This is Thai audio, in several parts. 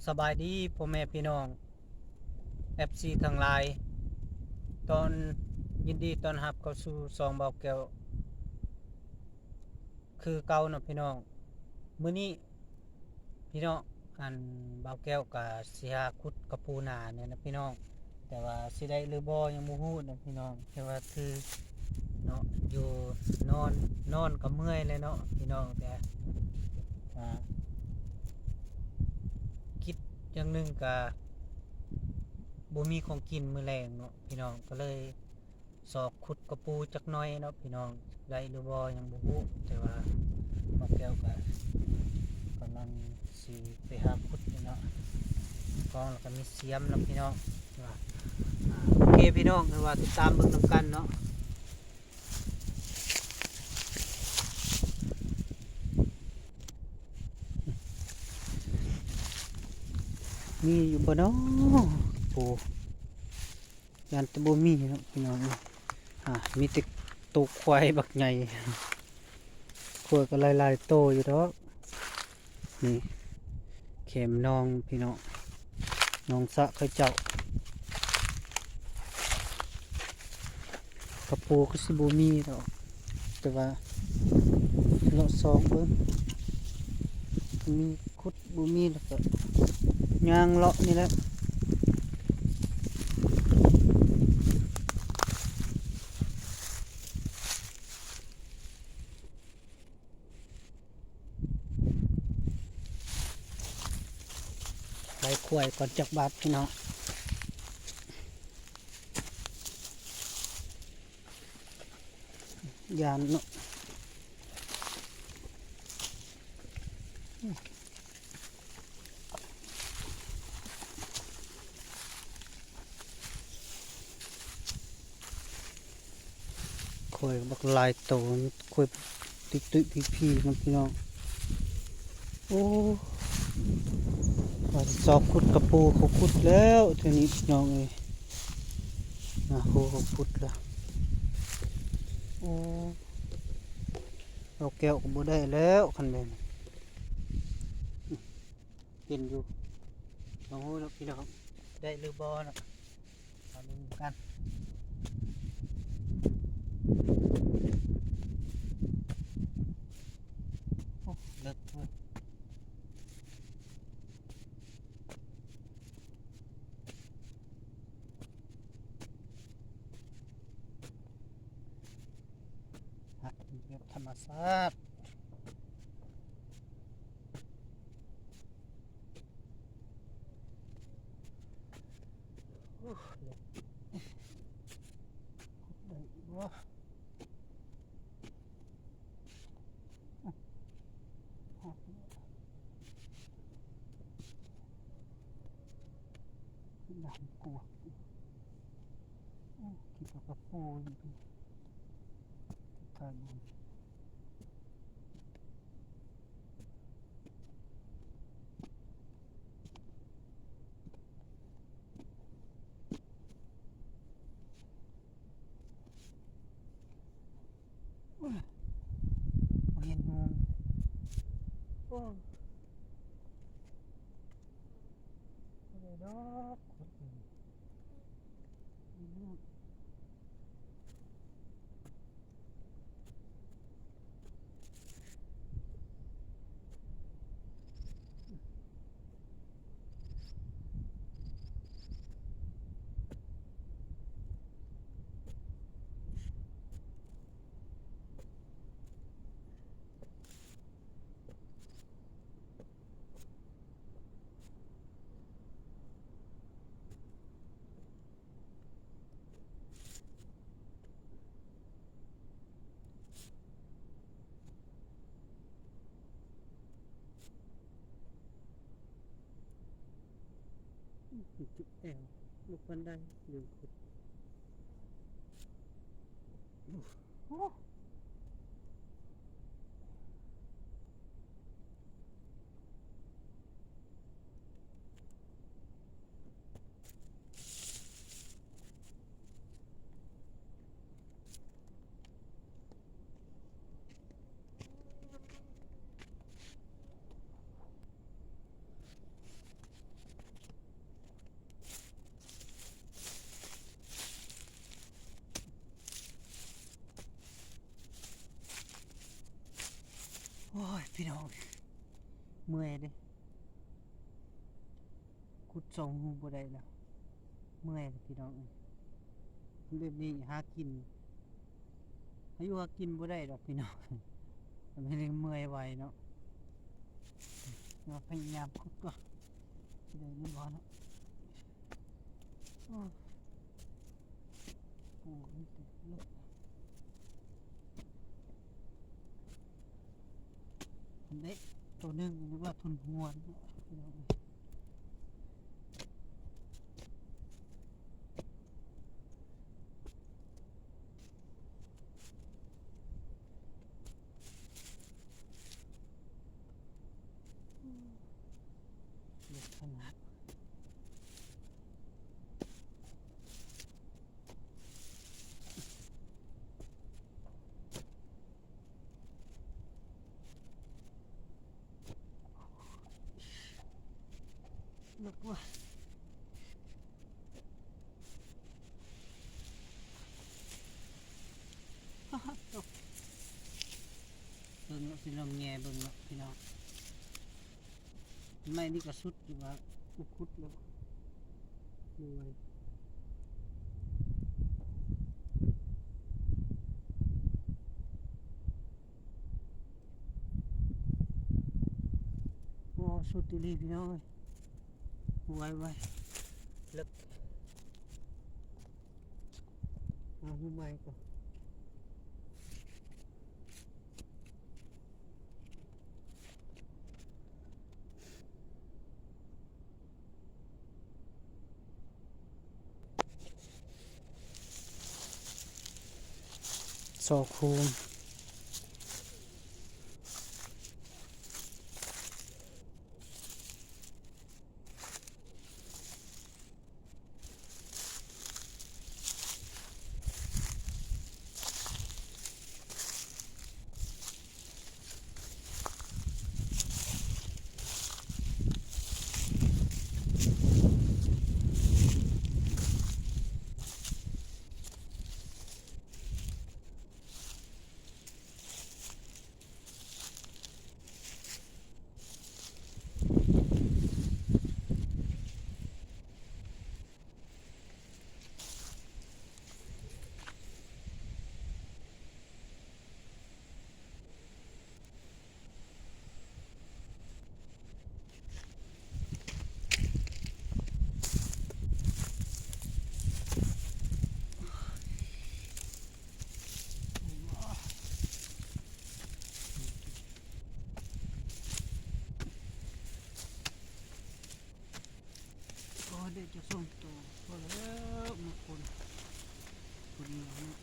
สบายดีพ่อแม่พี่น้อง FC ทั้งหลายตอนยินดีต้อนรับเข้าสู่ซองเบาแก้วคือเก่าเนาะพี่น้องมื้อนี้พี่น้องอันเบาแก้วก็สิหาขุดกระปูนาเนี่ยนะพี่น้องแต่ว่าสิได้หรือบ่ยังบ่ฮู้นะพี่น้องแต่ว่าคือเนาะอยู่นอนก็เมื่อยเลยเนาะพี่น้องแต่อ่าคิดอย่างหนึงก็บ่มีของกินมื้อแลงเนาะพี่น้องก็เลยสอกขุดกระปูจักหน่อยเนาะพี่น้องได้หรือบ่ยังบ่ฮู้แต่ว่าเบาแก้วก็กำลังสิไปหาขุดอยู่เนาะกองแล้วก็มีเสียมเนาะพี่น้องว่าโอเคพี่น้องคือว่าติดตามเบิ่งนำกันเนาะมีอยู่บ่เนาะปูยันแต่บ่มีเนาะพี่น้องมีแต่ตูควายบักใหญ่ควายก็หลายๆโตอยู่ดอกนี่เข็มนองพี่น้องน้องสะเขาเจ้ากระปูก็สิบ่มีดอกแต่ว่าเลาะซองเบิ่งมีขุดบ่มีแล้วก็ย่างเลาะนี่แหละไปควายก่อนจักบาทพี่น้องยานเนาะควายบักหลายโตควายตุ้ยพี่มันพี่น้องโอ้ว่าสิสอบขุดกระปูเขาขุดแล้วเทีนี้พี่น้องเอ้ยโหเขาขุดแล้วโอ้เราแก้วก็บ่ได้แล้วคันแม่นกินอยู่โอ้แล้วพี่น้องได้หรือบ่เนาะมาดูกันโอ้เลิกเลยเก็บธรรมชาติเลิกได้บ่ดำกลัวคิดว่ากระปูอยู่พี่ทางนี้บ่เห็นงูโอ้บ่ได้ดอกขุดนี่จุดแอวลูกบันไดลืมขุดโอ้ พี่น้องเมื่อยเด้ขุดสองหูบ่ได้แล้วเมื่อยเลยพี่น้องแบบนี้หากินอายุหากินบ่ได้ดอกพี่น้องมันไม่ได้เมื่อยไวเนาะเราพยายามขุดก่อนจะได้ไม่ร้อนเนาะโอ้โหนี่ติดลบอันนี้ตัวหนึงเรียกว่าทุนหัวเนาะพี่น้องเล็กขนาดลึกว่ะฮ่าฮ่าตกเบิ่งเนาะพี่น้องแง่เบิ่งเนาะพี่น้องไม่นี่ก็สุดอยู่ว่าอุกคุดแล้วรวยโอ้สุดอีหลีพี่น้องเอ้ยไว้ลึกเอาหูใหม่ก่อนศอกคูณก็ได้จะส่งตัวพอแล้วมาคนนี้เนาะ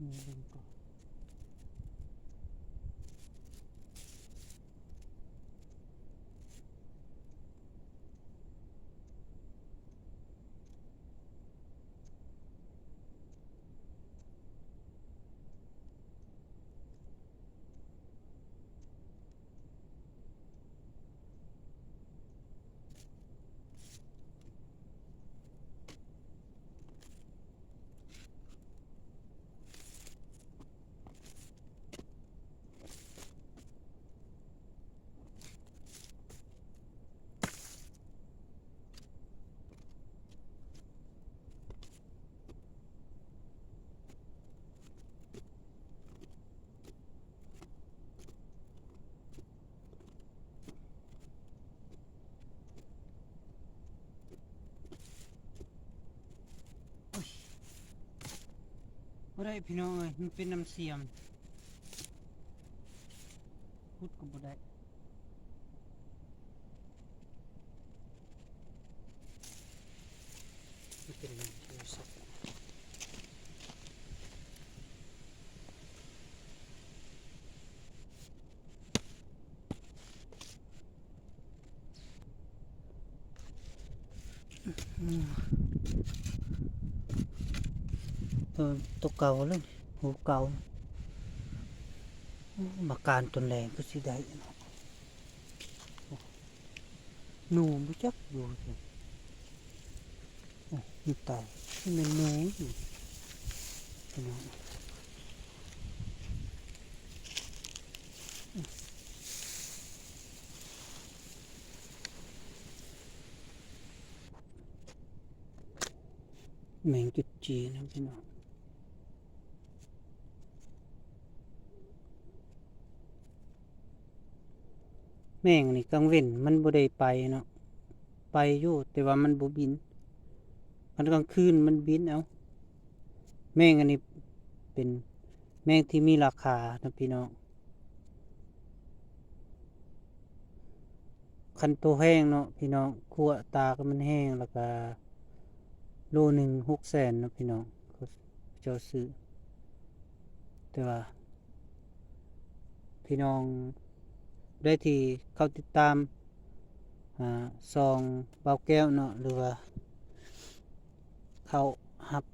นี่ดึงก่อน บ่ได้พี่น้องเอ้ยมันเป็นน้ำเสียมพุดก็บ่ได้มันเป็นน้ำโทรศัพท์ตัวเก่าเลยหูเก่ามาการตนแรงก็สิได้เนาะหนูบ่จักอยู่จังนี่ตายนี่มันหนูอยู่พี่น้องแมงจุดจีนะพี่น้องแมงนี่กลางเว้นมันบ่ได้ไปเนาะไปอยู่แต่ว่ามันบ่บินมันกลางคืนมันบินเอาแมงอันนี้เป็นแมงที่มีราคานะพี่น้องคันโตแห้งเนาะพี่น้องคั่วตาก็มันแห้งแล้วก็โลหนึ่ง600,000นะพี่น้องเขาเจ้าซื้อแต่ว่าพี่น้องได้ที่เขาติดตามซองเบาแก้วเนาะหรือว่าเขาหับ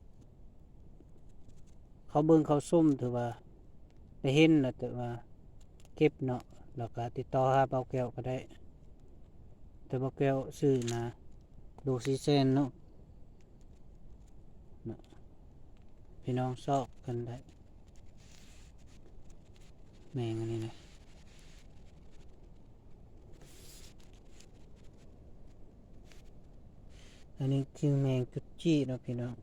เขาเบิ่งเขาส้มถือว่าได้เห็นแล้วแต่ว่าเก็บเนาะแล้วก็ติดต่อหาเบาแก้วก็ได้แต่เบาแก้วซื้อนะดูซีเซนเนาะพี่น้องซอกกันได้แมงอันนี้นะอันนี้คือแมงจุดจี้เนาะพี่น้อง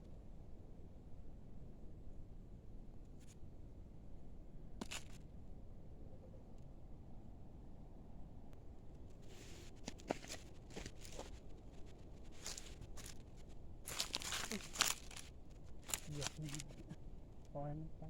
เหยียบนี่ปล่อยมันไป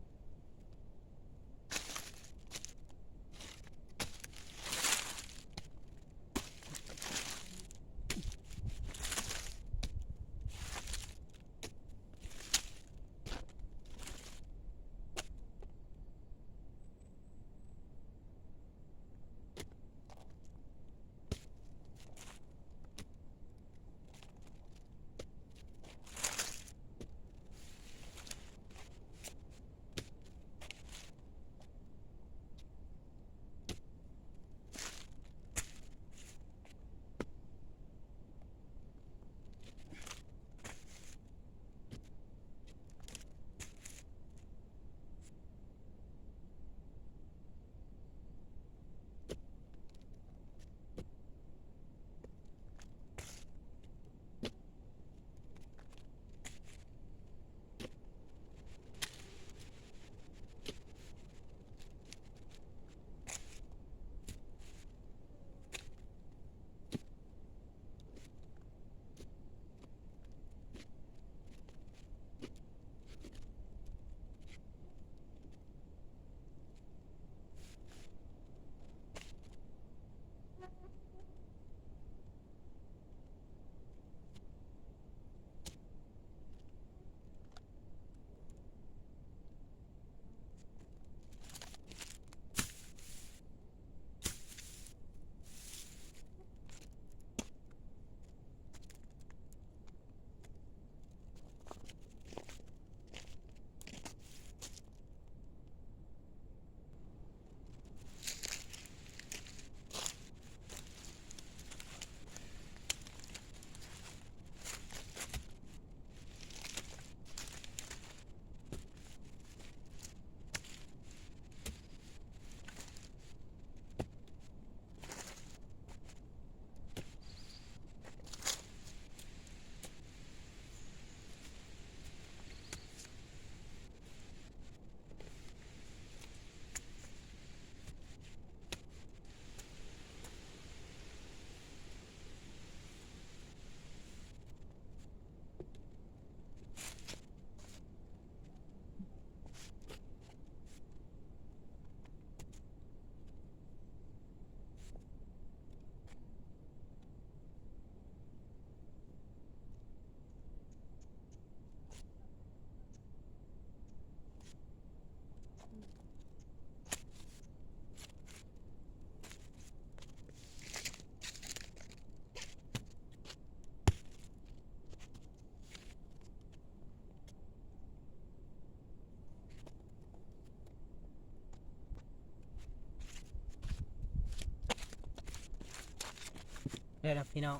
ได้แล้วพี่น้อง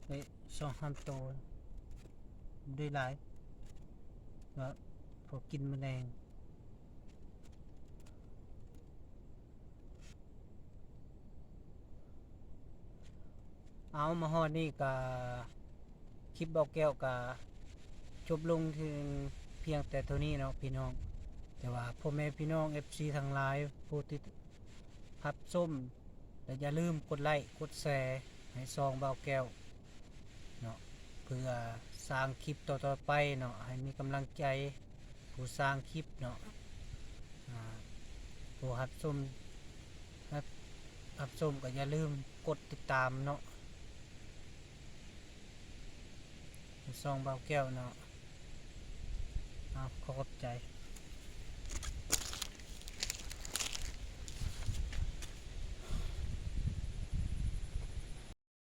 ได้2-3ตัวได้หลายว่าพอกินแมลงเอามาฮอดนี่ก็คลิปบอกแก้วก็จบลงถึงเพียงแต่เท่านี้เนาะพี่น้อง แต่ว่าพ่อแม่พี่น้อง FC ทั้งหลายผู้ที่รับชมและอย่าลืมกดไลค์กดแชร์ให้ซองเบาแก้วเนาะเพื่อสร้างคลิปต่อๆไปเนาะให้มีกำลังใจผู้สร้างคลิปเนาะอ่าผู้รับชมก็อย่าลืมกดติดตามเนาะซองเบาแก้วเนาะขอบใจ